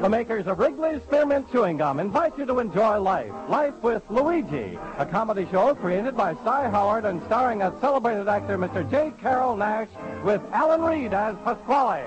The makers of Wrigley's Spearmint Chewing Gum invite you to enjoy life. Life with Luigi, a comedy show created by Cy Howard and starring a celebrated actor, Mr. J. Carrol Naish, with Alan Reed as Pasquale.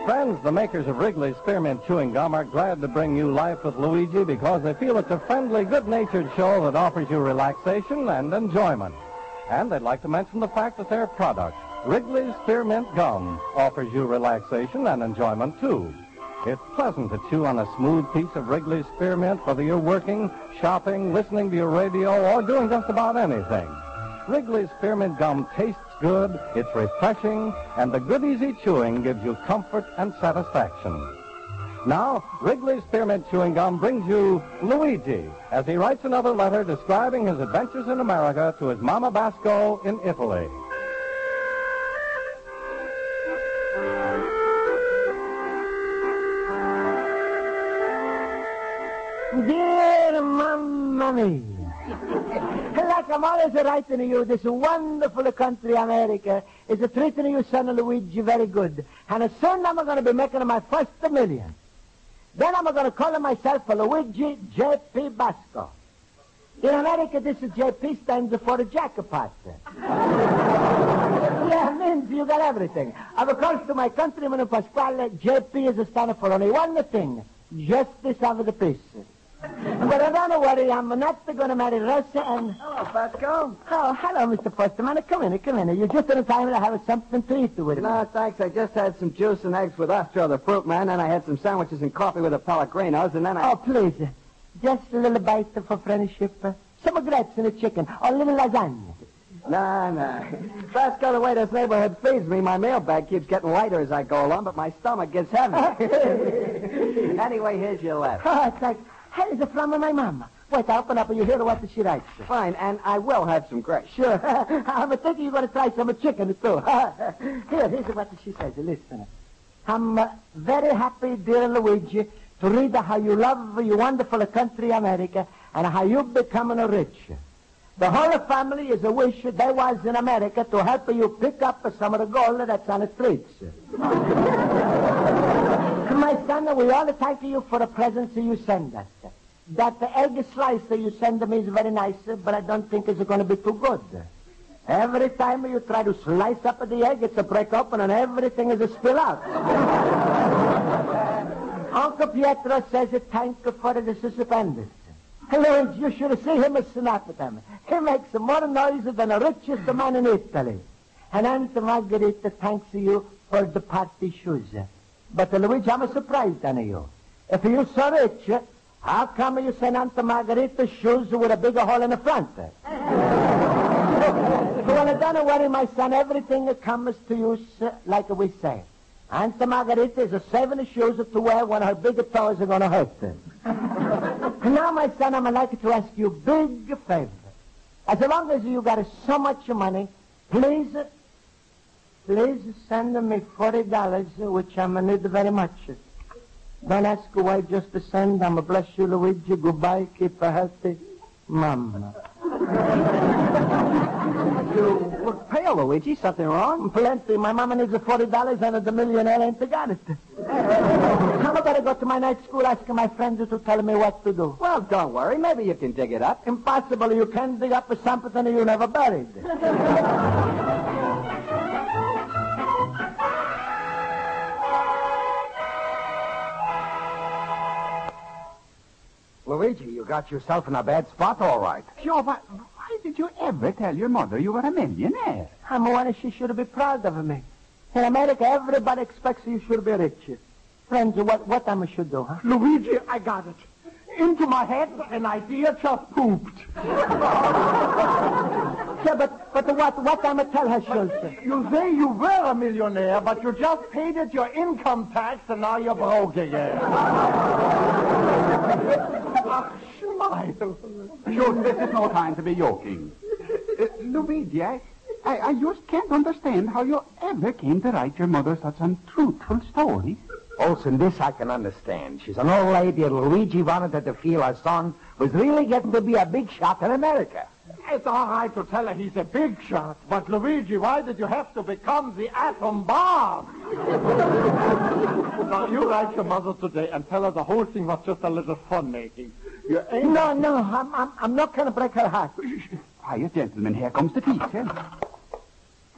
Friends, the makers of Wrigley's Spearmint Chewing Gum are glad to bring you Life with Luigi because they feel it's a friendly, good-natured show that offers you relaxation and enjoyment. And they'd like to mention the fact that their product, Wrigley's Spearmint Gum, offers you relaxation and enjoyment, too. It's pleasant to chew on a smooth piece of Wrigley's Spearmint, whether you're working, shopping, listening to your radio, or doing just about anything. Wrigley's Spearmint Gum tastes good, it's refreshing, and the good easy chewing gives you comfort and satisfaction. Now, Wrigley's Spearmint Chewing Gum brings you Luigi as he writes another letter describing his adventures in America to his Mama Basco in Italy. Dear Mamma Mia, like I'm always writing to you, this wonderful country, America, is treating you, son Luigi, very good. And soon I'm going to be making my first million. Then I'm going to call myself Luigi J.P. Basco. In America, this J.P. stands for jackpot. Yeah, it means you got everything. Of course, to my countryman Pasquale, J.P. is standing for only one thing, justice of the peace. But don't worry, I'm not going to marry Rosa and... Hello, Basco. Oh, hello, Mr. Postman. Come in. You're just in time to have something to eat with me. No, thanks. I just had some juice and eggs with Astro, the fruit man, and I had some sandwiches and coffee with the Pellegrinos, and then I... Oh, please. Just a little bite for friendship. Some grapes and a chicken, or a little lasagna. No. Basco, the way this neighborhood feeds me, my mailbag keeps getting lighter as I go along, but my stomach gets heavy. Anyway, here's your letter. Oh, thanks. Hey, is it from my mama? Wait, I'll open up and you hear what she writes. Fine, and I will have some grapes. Sure. I'm thinking you're going to try some chicken, too. Here's what she says. Listen. I'm very happy, dear Luigi, to read how you love your wonderful country, America, and how you've become rich. The whole family is a wish they was in America to help you pick up some of the gold that's on the streets. My son, we all thank you for the presents you send us. That egg slice you send me is very nice, but I don't think it's going to be too good. Every time you try to slice up the egg, it's a break open and everything is a spill out. Uncle Pietro says thank you for the suspenders. Hello, you should see him snap at them. He makes more noise than the richest man in Italy. And Aunt Margherita thanks you for the party shoes. But, Luigi, I'm surprised on you. If you're so rich, how come you send Aunt Margherita shoes with a bigger hole in the front? Well, don't worry, my son. Everything comes to use like we say. Aunt Margherita is saving shoes to wear when her big toes are going to hurt. Now, my son, I'm like to ask you a big favor. As long as you got so much money, please send me $40, which I need very much. Don't ask why, just to send. I'm bless you, Luigi. Goodbye. Keep a healthy Mama. You look pale, Luigi. Something wrong? Plenty. My mama needs $40 and the millionaire ain't got it. I'm going to go to my night school asking my friends to tell me what to do. Well, don't worry. Maybe you can dig it up. Impossible. You can't dig up something you never buried. Luigi, you got yourself in a bad spot, all right. Sure, but why did you ever tell your mother you were a millionaire? I'm one she should be proud of me. In America, everybody expects you should be rich. Friends, what I should do, huh? Luigi, I got it. Into my head, an idea just pooped. Yeah, but what I'm tell her, Schultz? You say you were a millionaire, but you just paid it your income tax, and now you're broke again. Smile. Sure, this is no time to be joking. Luigi, I just can't understand how you ever came to write your mother such untruthful stories. Olson, this I can understand. She's an old lady, and Luigi wanted her to feel her son was really getting to be a big shot in America. It's all right to tell her he's a big shot, but Luigi, why did you have to become the atom bomb? Now, you write your mother today and tell her the whole thing was just a little fun-making. No, I'm not going to break her heart. Quiet, gentlemen. Here comes the teacher.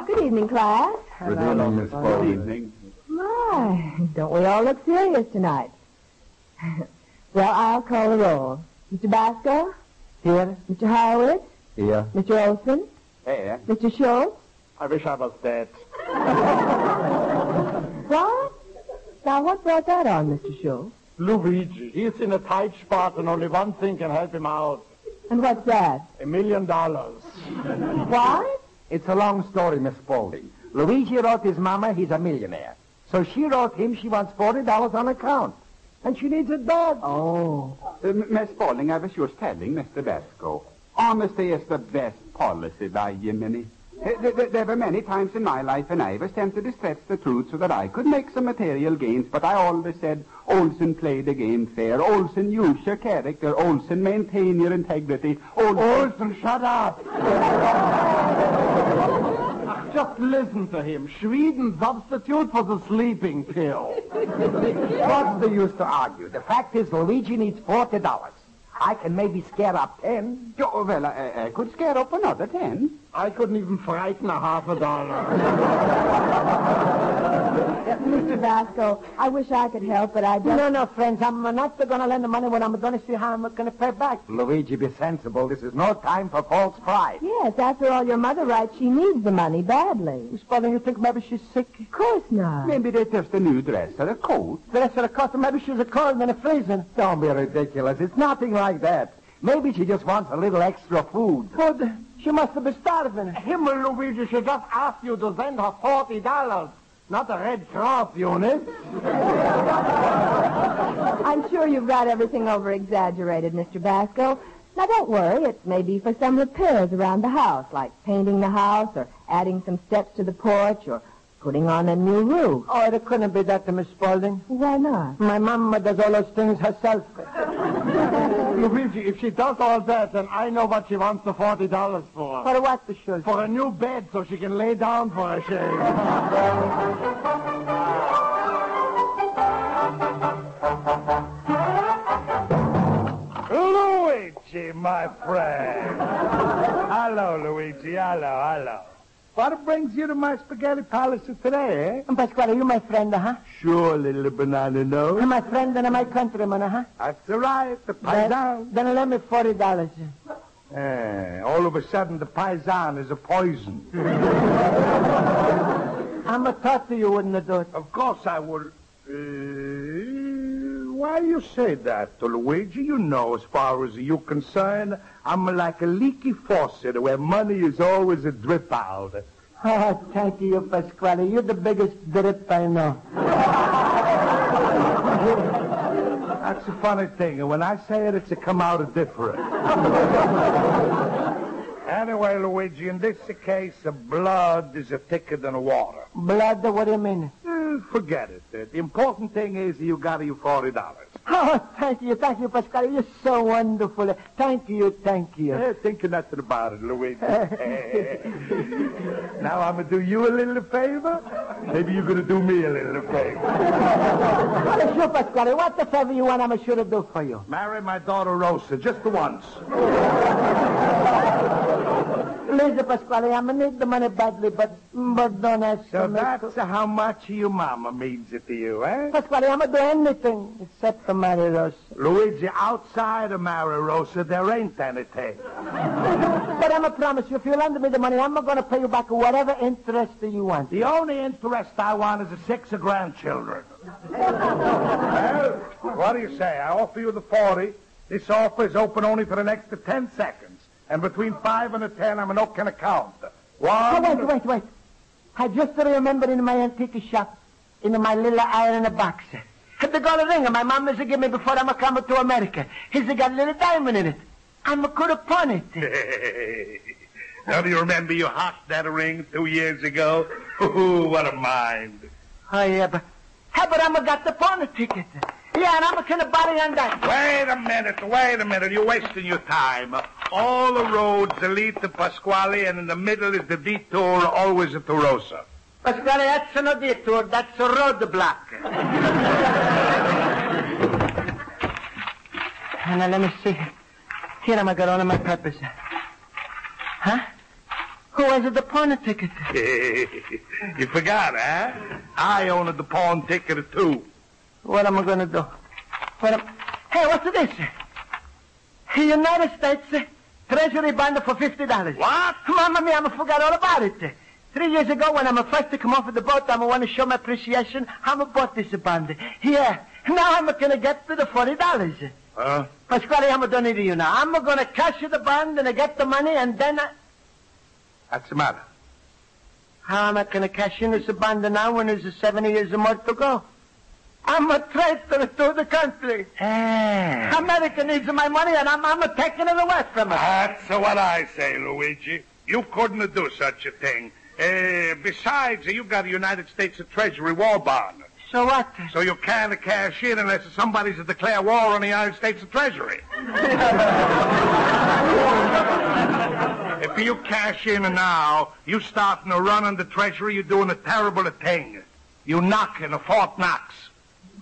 Good evening, class. Good evening, Miss Paul. Good evening. My, don't we all look serious tonight? Well, I'll call the roll. Mr. Basco? Here? Mr. Horowitz? Here. Mr. Olson? Here. Mr. Schultz? I wish I was dead. What? Now, what brought that on, Mr. Schultz? Luigi, he's in a tight spot and only one thing can help him out. And what's that? $1 million. What? It's a long story, Miss Spaulding. Luigi wrote his mama he's a millionaire. So she wrote him she wants $40 on account. And she needs it bad. Oh. Miss Spaulding, I was just telling Mr. Basco. Honesty is the best policy, by Jiminy. There were many times in my life when I was tempted to stretch the truth so that I could make some material gains, but I always said, Olson, play the game fair. Olson, use your character. Olson, maintain your integrity. Olson, shut up. Just listen to him. Sweden substitute for the sleeping pill. What's the use to argue? The fact is Luigi needs $40. I can maybe scare up 10. Well, I could scare up another 10. I couldn't even frighten a $50. Mr. Basco, I wish I could help, but I just... No, friends. I'm not going to lend the money when I'm going to see how I'm going to pay back. Luigi, be sensible. This is no time for false pride. Yes, after all, your mother writes she needs the money badly. Miss Spaulding, you think maybe she's sick? Of course not. Maybe that's just a new dress or a coat. The rest of the cost, maybe she's a cold and a freezing. Don't be ridiculous. It's nothing like that. Maybe she just wants a little extra food. Food? She must have been starving. Himmel, Luigi, she just asked you to send her $40. Not a Red Cross unit. I'm sure you've got everything over-exaggerated, Mr. Basco. Now, don't worry. It may be for some repairs around the house, like painting the house or adding some steps to the porch or putting on a new roof. Oh, it couldn't be that to Miss Spaulding. Why not? My mama does all those things herself. Luigi, if she does all that, then I know what she wants the $40 for. For what, the Schultz? For a new bed so she can lay down for a shave. Luigi, my friend. Hello, Luigi. Hello. What brings you to my spaghetti palace today, eh? Pasquale, you my friend, huh? Sure, little banana nose. You're my friend and my countryman, huh? That's all right. The paisan. Then let me $40. All of a sudden, the paisan is a poison. I'm a thought you wouldn't do it. Of course I would. Why you say that, Luigi? You know, as far as you're concerned, I'm like a leaky faucet where money is always a drip out. Oh, thank you, Pasquale. You're the biggest drip I know. That's a funny thing, and when I say it, it's a come out of different. Anyway, Luigi, in this case, the blood is thicker than water. Blood? What do you mean? Forget it. The important thing is you got your $40. Oh, thank you, Pasquale. You're so wonderful. Thank you. Think nothing about it, Luigi. Now I'm going to do you a little favor. Maybe you're going to do me a little favor. Well, sure, Pasquale. What the favor you want I'm sure to do for you? Marry my daughter, Rosa, just the once. Listen, Pasquale, I'm going to need the money badly, but don't ask So me. that's how much your mama means it to you, eh? Pasquale, I'm going to do anything except to marry Rosa. Luigi, outside of Mary Rosa, there ain't anything. But I'm going to promise you, if you lend me the money, I'm going to pay you back whatever interest you want. The only interest I want is the 6 grandchildren. Well, what do you say? I offer you the 40. This offer is open only for the next 10 seconds. And between 5 and 10, I'm not going to count. One... Oh, wait. I just remember in my antique shop, in my little iron box. They got a ring my mom used to give me before I'm coming to America. He's got a little diamond in it. I'm could have pawned it. Don't you remember you hocked that ring 2 years ago? Ooh, what a mind. Oh, yeah, but Hey, but I'm got the pawn ticket. Yeah, and I'm going to buy on that. Wait a minute. You're wasting your time. All the roads lead to Pasquale, and in the middle is the detour, always to Rosa. Pasquale, that's no detour. That's a roadblock. Now, let me see. Here I'm got on my purpose. Huh? Who has the pawn ticket? You forgot, huh? I owned the pawn ticket, too. What am I going to do? Hey, what's this? United States Treasury bond for $50. What? Mamma mia, I forgot all about it. 3 years ago, when I'm first to come off of the boat, I want to show my appreciation. I bought this bond. Here. Now I'm going to get to the $40. Huh? Pasquale, I'm don't need you now. I'm going to cash the bond and I get the money, and then What's the matter? How am I going to cash in this bond now when there's 7 years more to go? I'm a traitor to the country. America needs my money, and I'm taking it away from it. That's what I say, Luigi. You couldn't do such a thing. Besides, you got a United States Treasury war bond. So what? So you can't cash in unless somebody's to declare war on the United States Treasury. If you cash in now, you starting to run on the Treasury, you're doing a terrible thing. You knock and the fort knocks.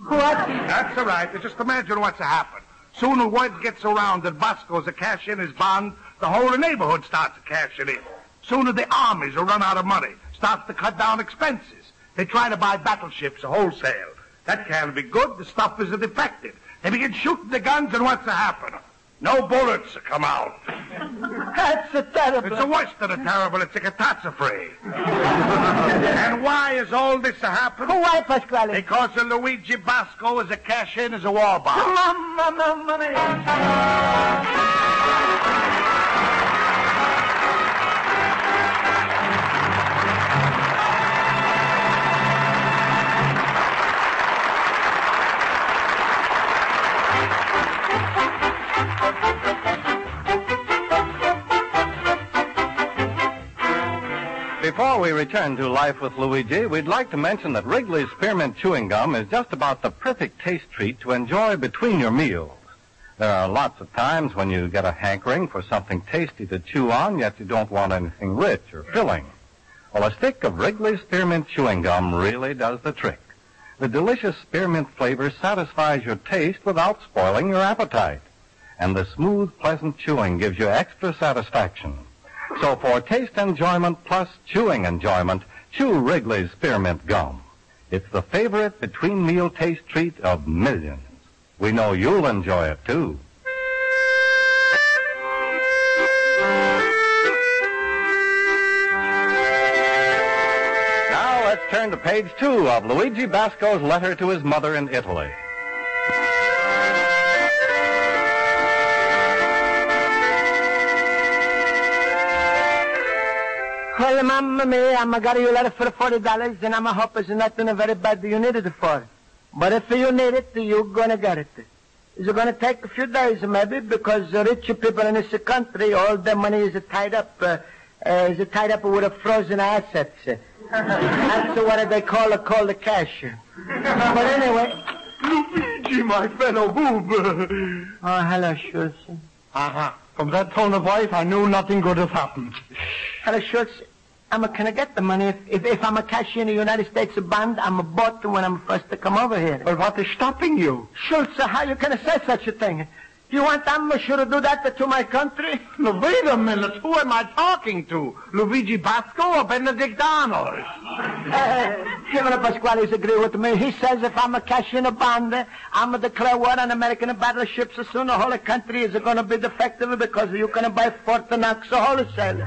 What? That's all right. Just imagine what's happened. Soon as word gets around that Basco's to cash in his bond, the whole neighborhood starts to cash it in. Soon as the armies will run out of money, starts to cut down expenses. They try to buy battleships wholesale. That can't be good. The stuff is defective. They begin shooting the guns, and what's to happen? No bullets come out. That's terrible. It's the worst of the terrible. It's a catastrophe. And why is all this happen? Why, Pasquale? Because Luigi Basco is a cash-in as a war bond. Mamma mia. Before we return to Life with Luigi, we'd like to mention that Wrigley's Spearmint Chewing Gum is just about the perfect taste treat to enjoy between your meals. There are lots of times when you get a hankering for something tasty to chew on, yet you don't want anything rich or filling. Well, a stick of Wrigley's Spearmint Chewing Gum really does the trick. The delicious spearmint flavor satisfies your taste without spoiling your appetite. And the smooth, pleasant chewing gives you extra satisfaction. So for taste enjoyment plus chewing enjoyment, chew Wrigley's Spearmint Gum. It's the favorite between meal taste treat of millions. We know you'll enjoy it, too. Now let's turn to page 2 of Luigi Basco's letter to his mother in Italy. Well, mamma mia, I'm got you a letter for $40, and I'm a hope it's nothing very bad you need it for. But if you need it, you're gonna get it. It's gonna take a few days, maybe, because the rich people in this country, all their money is tied up with a frozen assets. That's what they call the cash. But anyway... Luigi, my fellow boob. Oh, hello, Schultz. Aha. From that tone of voice, I knew nothing good has happened. Hello, Schultz. Can I get the money? If I'm a cashier in the United States bond, I'm a bought when I'm first to come over here. But what is stopping you? Schultz, how you can say such a thing? You want sure to do that to my country? No, wait a minute. Who am I talking to? Luigi Basco or Benedict Arnold? General Pasquale agree with me. He says if I'm a cashier in a bond, I'm going to declare war on American battleships. Soon the whole country is going to be defective because you can buy Fort Knox wholesale.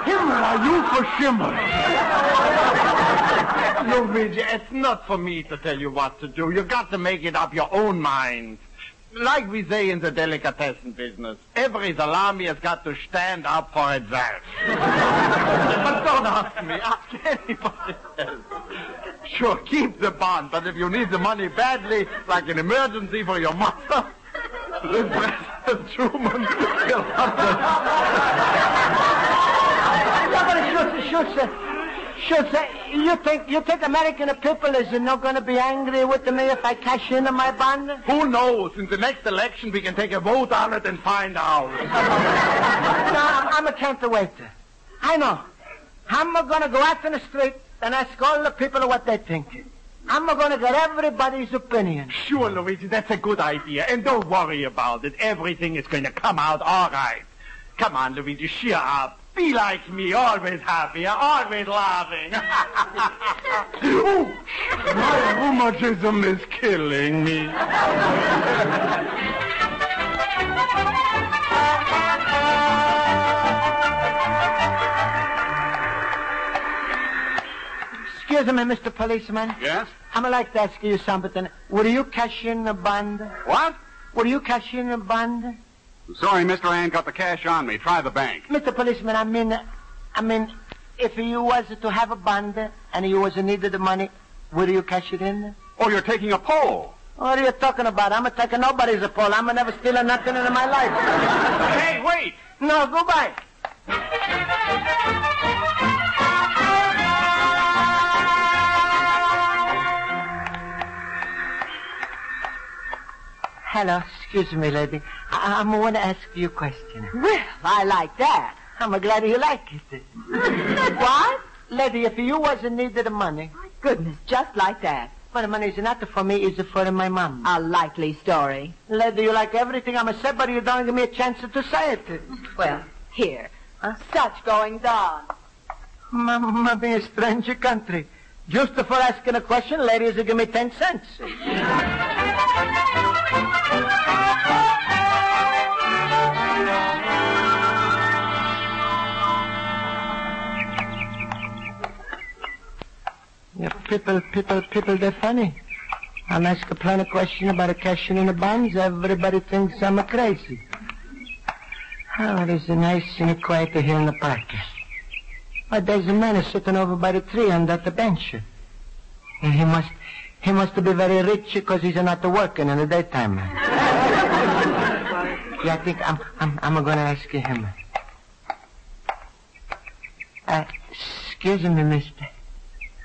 Himmel, are you for shimmer? Luigi, it's not for me to tell you what to do. You got to make it up your own mind. Like we say in the delicatessen business, every salami has got to stand up for itself. But don't ask me. Ask anybody else. Sure, keep the bond, but if you need the money badly, like an emergency for your mother, the President Truman will have to... Schultz, Sure, say, you think American people is not going to be angry with me if I cash in on my bond? Who knows? In the next election, we can take a vote on it and find out. No, I'm a counterwaiter. I know. I'm going to go out in the street and ask all the people what they think. I'm going to get everybody's opinion. Sure, Luigi, that's a good idea. And don't worry about it. Everything is going to come out all right. Come on, Luigi, cheer up. Be like me, always happy, always laughing. Ooh, my rheumatism is killing me. Excuse me, Mr. Policeman. Yes? I'm like to ask you something. Will you cash in a bond? What? Will you cash in a bond? Sorry, mister, I ain't got the cash on me. Try the bank. Mr. Policeman, I mean, if you was to have a bond and you was in need of the money, will you cash it in? Oh, you're taking a poll. What are you talking about? I'm taking nobody's a poll. I'm never stealing nothing in my life. Hey, wait! No, goodbye. Hello, excuse me, lady. I want to ask you a question. Well, I like that. I'm glad you like it. What? Lady, if you was in need of the money... My goodness, just like that. Well, the money is not for me, it's for my mom. A likely story. Lady, you like everything I'm a say, but you don't give me a chance to say it. Well, here. Such goings on. Mama, be a stranger country. Just for asking a question, ladies will give me 10 cents. Yeah, people, they're funny. I'm asking a plain question about a cashing in the bonds. Everybody thinks I'm a crazy. Oh, it is nice and quiet here in the park. But there's a man sitting over by the tree under the bench. And he must be very rich because he's not working in the daytime. Yeah, I think I'm going to ask him. Excuse me, mister.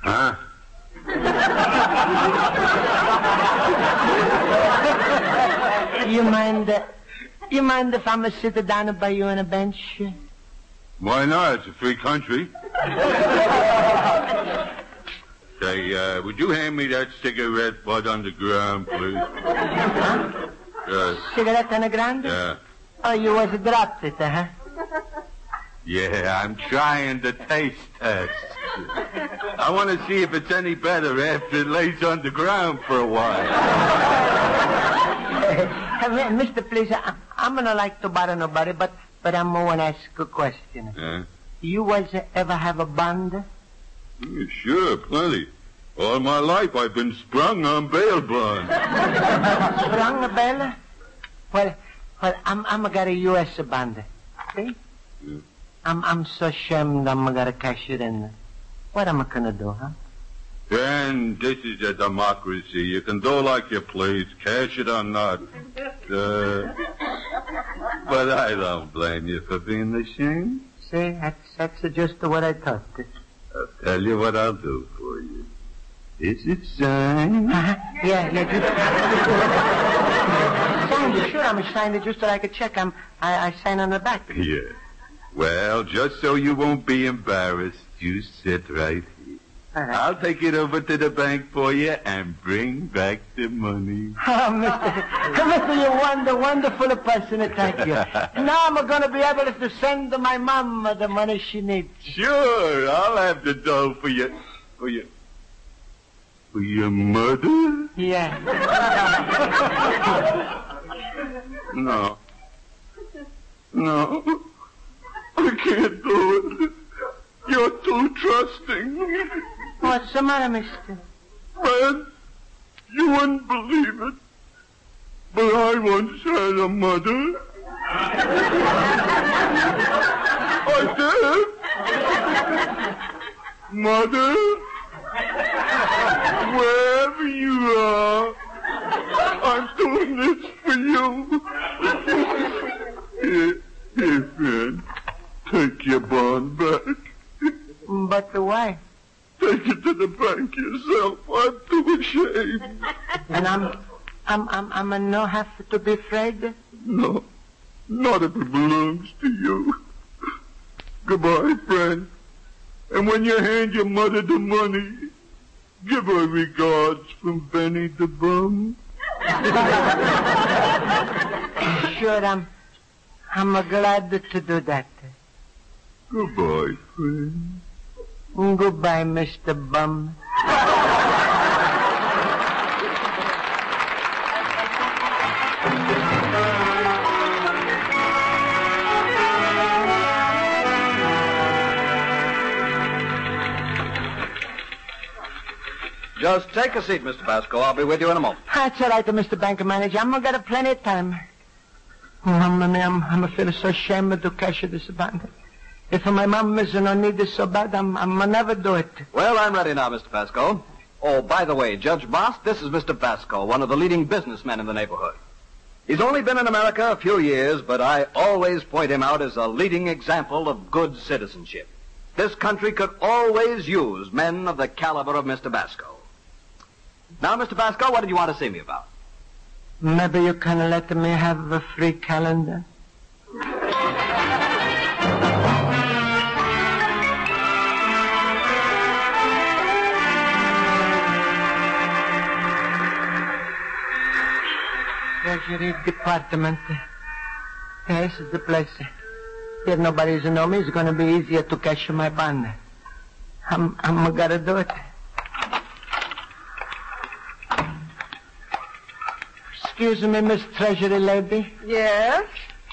Huh? You mind if I'm sit down by you on a bench? Why not? It's a free country. Say, would you hand me that cigarette butt on the ground, please? Huh? Cigarette on the ground? Yeah. Oh, you was dropped it, huh? Yeah, I'm trying the taste test. I want to see if it's any better after it lays on the ground for a while. Mister, please, I'm not like to bother nobody, but I'm going to ask a question. Yeah? You was ever have a bond? Yeah, sure, plenty. All my life I've been sprung on bail bond. Sprung a bail? Well, I'm got a U.S. bond. See? Yeah. I'm so ashamed I'm going to cash it in. What am I going to do, huh? And this is a democracy. You can do like you please, cash it or not. But I don't blame you for being ashamed. See, that's just what I thought. I'll tell you what I'll do for you. Is it signed? Yeah. Signed it, sure, I'm signed it just like a check. I sign on the back. Yeah. Well, just so you won't be embarrassed, you sit right here. All right. I'll take it over to the bank for you and bring back the money. Oh, Mister, you're wonderful person. Thank you. Now I'm going to be able to send my mom the money she needs. Sure, I'll have the dough for you. For your mother? Yeah. No. I can't do it. You're too trusting. What's the matter, mister? Man, you wouldn't believe it, but I once had a mother. I did. Mother, wherever you are, I'm doing this for you. Here, friend, take your bond back. But why? Take it to the bank yourself. I'm too ashamed. And I'm no have to be afraid? No, not if it belongs to you. Goodbye, friend. And when you hand your mother the money, give her regards from Benny the Bum. Sure, I'm glad to do that. Goodbye, friend. Goodbye, Mr. Bum. Just take a seat, Mr. Basco. I'll be with you in a moment. That's all right, Mr. Bank Manager. I'm gonna get plenty of time. Mamma mia, I'm feeling so ashamed to cash this bond. If my mom is no need this so bad, I'm never do it. Well, I'm ready now, Mr. Basco. Oh, by the way, Judge Boss, this is Mr. Basco, one of the leading businessmen in the neighborhood. He's only been in America a few years, but I always point him out as a leading example of good citizenship. This country could always use men of the caliber of Mr. Basco. Now, Mr. Basco, what did you want to see me about? Maybe you can let me have a free calendar. Treasury Department. This is the place. Here nobody's know me. It's going to be easier to cash my bond. I'm gonna do it. Excuse me, Miss Treasury lady. Yes?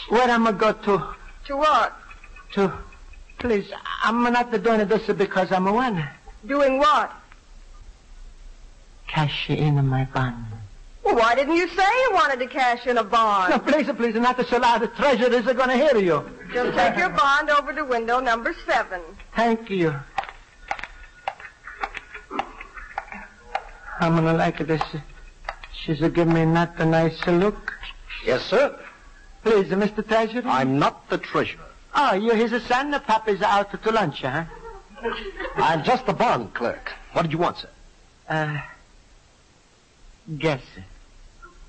Where am I go to? To what? Please, I'm not doing this because I'm a one. Doing what? Cash in my bond. Well, why didn't you say you wanted to cash in a bond? No, please, not so loud. The treasurers are going to hear you. Just take your bond over to window number 7. Thank you. I'm going to like this. She's giving me not a nice look. Yes, sir. Please, Mr. Treasurer. I'm not the treasurer. Oh, you're his son? Papa's out to lunch, huh? I'm just the bond clerk. What did you want, sir? Guess.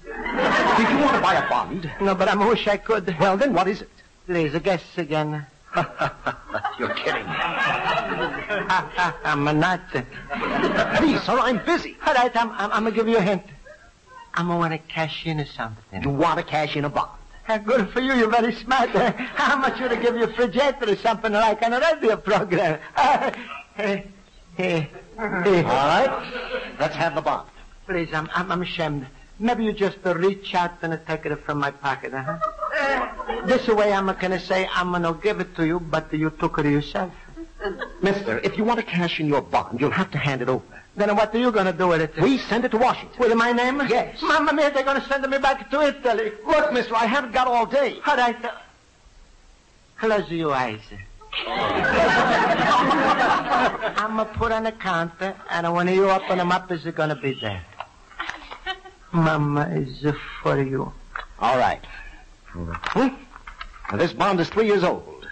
Did you want to buy a bond? No, but I wish I could. Well, then what is it? Please, guess again. You're kidding. I'm not. Please, sir, I'm busy. All right, I'm going to give you a hint. I'm going to want to cash in something. You want to cash in a bond? Good for you. You're very smart. How much would I give you a refrigerator or something like on a radio program? All right. Let's have the bond. Please, I'm ashamed. Maybe you just reach out and take it from my pocket, huh? This way I'm going to say I'm going to give it to you, but you took it yourself. Mister, if you want to cash in your bond, you'll have to hand it over. Then what are you going to do with it? We send it to Washington. With my name? Yes. Mamma mia, they're going to send me back to Italy. Look, mister, I haven't got all day. All right. Close your eyes. I'm going to put on the counter, and when you open them up, it's going to be there. Mama is for you. All right. Now, this bond is 3 years old.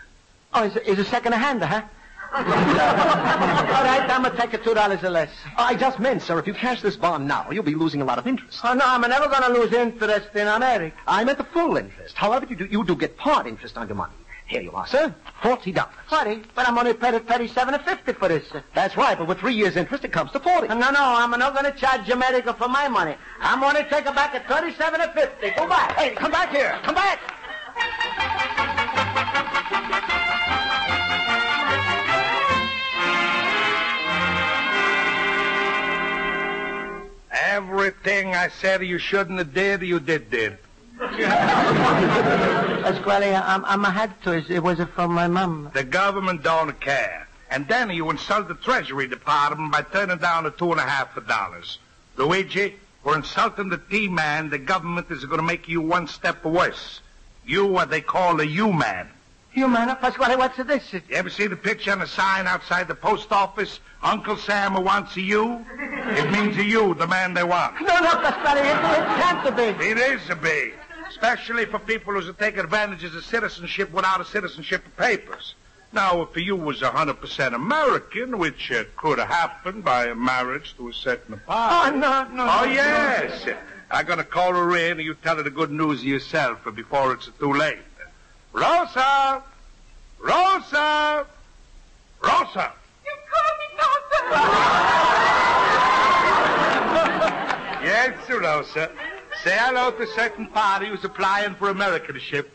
Oh, is it second hand, huh? All right, I'm going to take it $2 or less. I just meant, sir, if you cash this bond now, you'll be losing a lot of interest. Oh, no, I'm never going to lose interest in America. I meant the full interest. However, you do get part interest on your money. Here you are, sir. $40. 40? But I'm only paid $37.50 for this. That's right, but with 3 years interest, it comes to 40. No, I'm not going to charge America for my money. I'm going to take it back at $37.50. Go back. Hey, come back here. Come back. Everything I said you shouldn't have did, you did. Pasquale, I'm had to. It was from my mom. The government don't care. And then you insult the Treasury Department by turning down the $2.50. Luigi, for insulting the T-man, the government is going to make you one step worse. You what they call a U-man. U-man? Pasquale, what's this? You ever see the picture on the sign outside the post office? Uncle Sam who wants a U? It means a U, the man they want. No, Pasquale, it can't be. It is a B. Especially for people who take advantage of citizenship without a citizenship papers. Now, if you was 100% American, which could have happened by a marriage to a certain party. No. Oh, yes. I'm going to call her in, and you tell her the good news yourself before it's too late. Rosa! Rosa! Rosa! You call me Rosa. Yes, Sir Rosa. Say hello to a certain party who's applying for Americanship.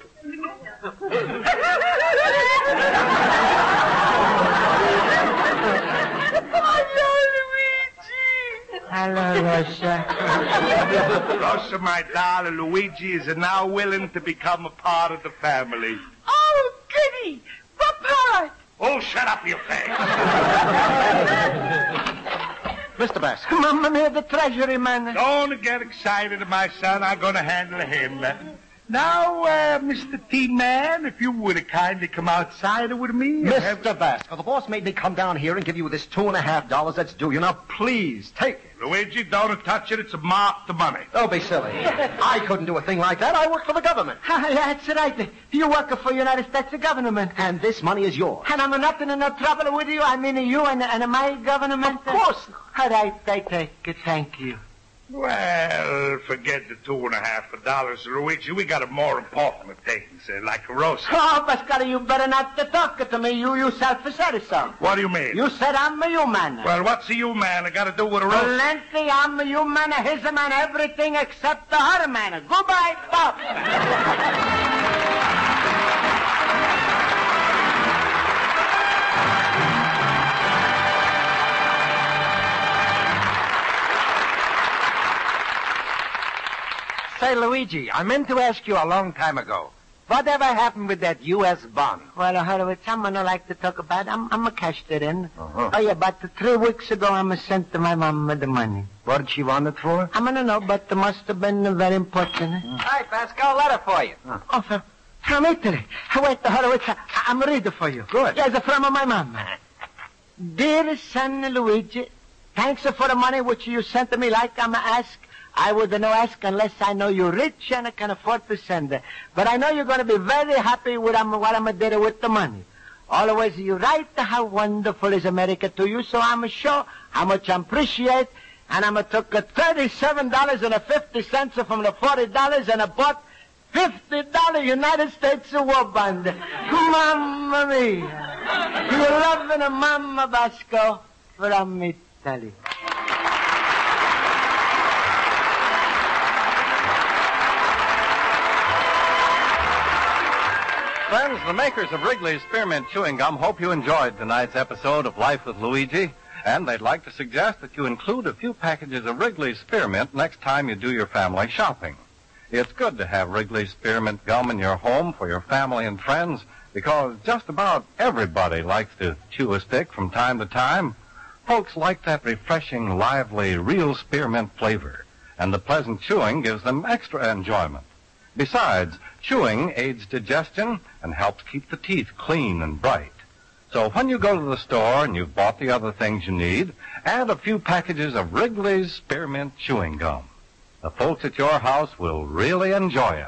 Hello, Rosa. Rosa, my darling, Luigi is now willing to become a part of the family. Oh, goody. What part? Oh, shut up, you face. Mr. Basco. Mamma mia, the treasury man. Don't get excited, my son. I'm going to handle him. Now, Mr. T-Man, if you would kindly come outside with me. Mr. Basco, the boss made me come down here and give you this $2.50 that's due you. Now, please, take it. Luigi, don't touch it. It's a mark to money. Don't be silly. I couldn't do a thing like that. I work for the government. That's right. You work for United States government. And this money is yours. And I'm not in no trouble with you. I mean, you and my government. Of course not. All right, I take it. Thank you. Well, forget the $2.50, Luigi. We got a more important things, like a roast. Oh, Pasquale, you better not talk to me. You self-said so. What do you mean? You said I'm a human. Well, what's a human? I got to do with a roast. Plenty, I'm a human, he's a man, everything except the her man. Goodbye, stop. Say, Luigi, I meant to ask you a long time ago. Whatever happened with that U.S. bond? Well, it's someone I like to talk about. I'm cashed it in. Uh-huh. Oh, yeah, about 3 weeks ago, I sent to my mom the money. What did she want it for? I don't know, but it must have been very important. Hi, Pascal, letter for you. Oh, from Italy. Wait, I'm reading for you. Good. Yes, from my mom. Dear son Luigi, thanks for the money which you sent to me like I'm asked. I would not ask unless I know you're rich and I can afford to send it. But I know you're going to be very happy with what I'm doing with the money. Always you write how wonderful is America to you, so I'm sure how much I appreciate. And I'm took $37.50 from the $40 and I bought $50 United States war bond. Mamma mia. You're loving a Mamma Basco from Italy. Friends, the makers of Wrigley's Spearmint Chewing Gum hope you enjoyed tonight's episode of Life with Luigi, and they'd like to suggest that you include a few packages of Wrigley's Spearmint next time you do your family shopping. It's good to have Wrigley's Spearmint Gum in your home for your family and friends, because just about everybody likes to chew a stick from time to time. Folks like that refreshing, lively, real spearmint flavor, and the pleasant chewing gives them extra enjoyment. Besides, chewing aids digestion and helps keep the teeth clean and bright. So when you go to the store and you've bought the other things you need, add a few packages of Wrigley's Spearmint Chewing Gum. The folks at your house will really enjoy it.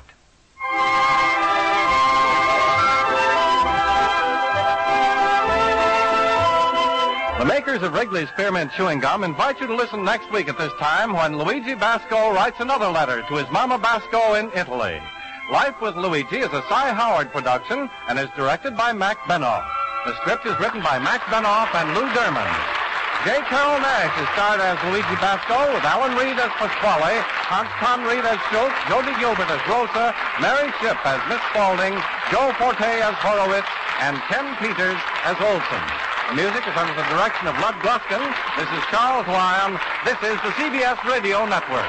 The makers of Wrigley's Spearmint Chewing Gum invite you to listen next week at this time when Luigi Basco writes another letter to his Mama Basco in Italy. Life with Luigi is a Cy Howard production and is directed by Mac Benoff. The script is written by Mac Benoff and Lou Derman. J. Carrol Naish is starred as Luigi Basco with Alan Reed as Pasquale, Hans Conried as Schultz, Jody Gilbert as Rosa, Mary Shipp as Miss Spaulding, Joe Forte as Horowitz, and Ken Peters as Olson. The music is under the direction of Lud Gluskin. This is Charles Lyon. This is the CBS Radio Network.